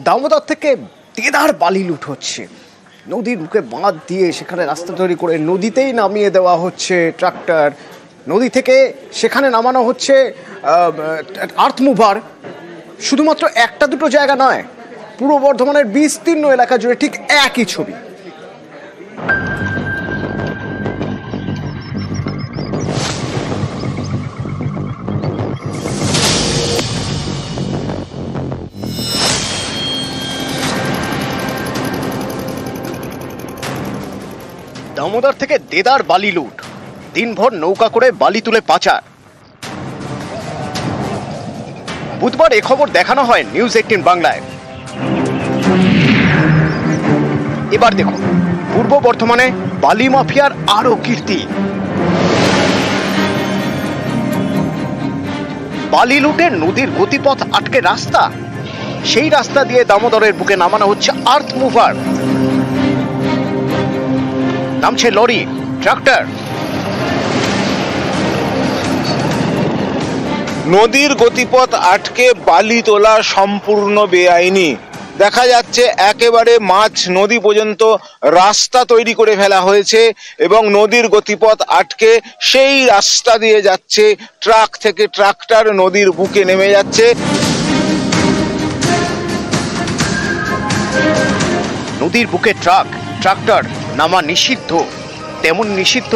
দামোদর থেকে দেদার বালি লুট হচ্ছে। নদীর মুখে বাঁধ দিয়ে সেখানে রাস্তা তৈরি করে নদীতেই নামিয়ে দেওয়া হচ্ছে ট্রাক্টর। নদী থেকে সেখানে নামানো হচ্ছে আর্থ মুভার। শুধুমাত্র একটা দুটো জায়গা নয়, পূর্ব বর্ধমানের বিস্তীর্ণ এলাকা জুড়ে ঠিক একই ছবি। দামোদর থেকে দেদার বালি লুট, দিনভর নৌকা করে বালি তুলে পাচার। বুধবার এ খবর দেখানো হয় নিউজ 18 বাংলায়। এবার দেখুন পূর্ব বর্ধমানে বালি মাফিয়ার আরো কীর্তি। বালি লুটে নদীর গতিপথ আটকে রাস্তা, সেই রাস্তা দিয়ে দামোদরের বুকে নামানো হচ্ছে আর্থ মুভার। নামছে লরি, ট্রাক্টর। নদীর গতিপথ আটকে বালি তোলা সম্পূর্ণ বেআইনি। দেখা যাচ্ছে একেবারে মাঝ নদী পর্যন্ত রাস্তা তৈরি করে ফেলা হয়েছে এবং নদীর গতিপথ আটকে সেই রাস্তা দিয়ে যাচ্ছে ট্রাক থেকে ট্রাক্টর, নদীর বুকে নেমে যাচ্ছে। নদীর বুকে ট্রাক্টর নামা নিষিদ্ধ, তেমন নিষিদ্ধ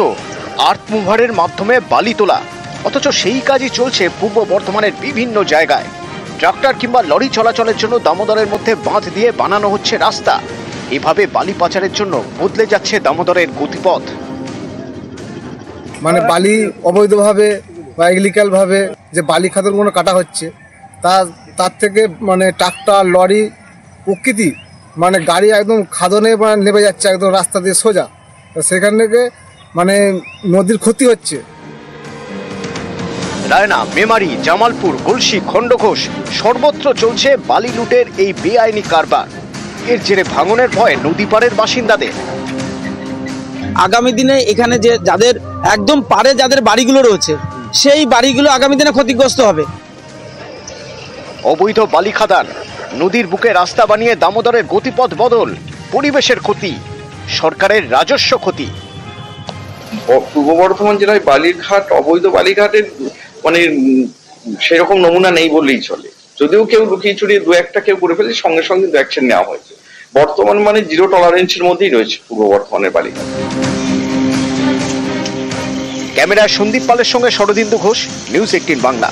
আর্থ মুভারের মাধ্যমে বালি তোলা। অথচ সেই কাজই চলছে পূর্ব বর্ধমানের বিভিন্ন জায়গায়। ট্রাক্টর কিংবা লরি চলাচলের জন্য দামোদরের মধ্যে বাঁধ দিয়ে বানানো হচ্ছে রাস্তা। এভাবে বালি পাচারের জন্য বদলে যাচ্ছে দামোদরের গতিপথ। মানে বালি অবৈধভাবে বা ইলিগাল ভাবে যে বালি খাদনগুলো কাটা হচ্ছে, তার থেকে মানে ট্রাক্টর, লরি, প্রকৃতি মানে গাড়ি একদম খাদনে নেমে যাচ্ছে একদম রাস্তা দিয়ে সোজা। সেখান থেকে মানে নদীর ক্ষতি হচ্ছে। রায়না, মেমারি, জামালপুর, গলসি, খণ্ডঘোষ সর্বত্র চলছে বালি লুটের এই বেআইনি কারবার। এর জেরে ভাঙনের ভয় নদী পাড়ের বাসিন্দাদের। আগামী দিনে এখানে যে যাদের একদম পারে যাদের বাড়িগুলো রয়েছে, সেই বাড়িগুলো আগামী দিনে ক্ষতিগ্রস্ত হবে। অবৈধ বালি খাদান, নদীর বুকে রাস্তা বানিয়ে দামোদরের গতিপথ বদল, পরিবেশের ক্ষতি, সরকারের রাজস্ব ক্ষতি। পূর্ব বর্ধমান জেলায় বালিঘাট, অবৈধ বালিঘাটের মানে সেরকম নমুনা নেই বললেই চলে। যদিও কেউ লুকিয়ে চুরিয়ে দু একটা কেউ করে ফেলে, সঙ্গে সঙ্গে অ্যাকশন নেওয়া হয়েছে। বর্তমান মানে জিরো টলারেন্সের মধ্যেই রয়েছে পূর্ব বর্ধমানের বালিঘাট। ক্যামেরায় সন্দীপ পালের সঙ্গে শরদিন্দু ঘোষ, নিউজ 18 বাংলা।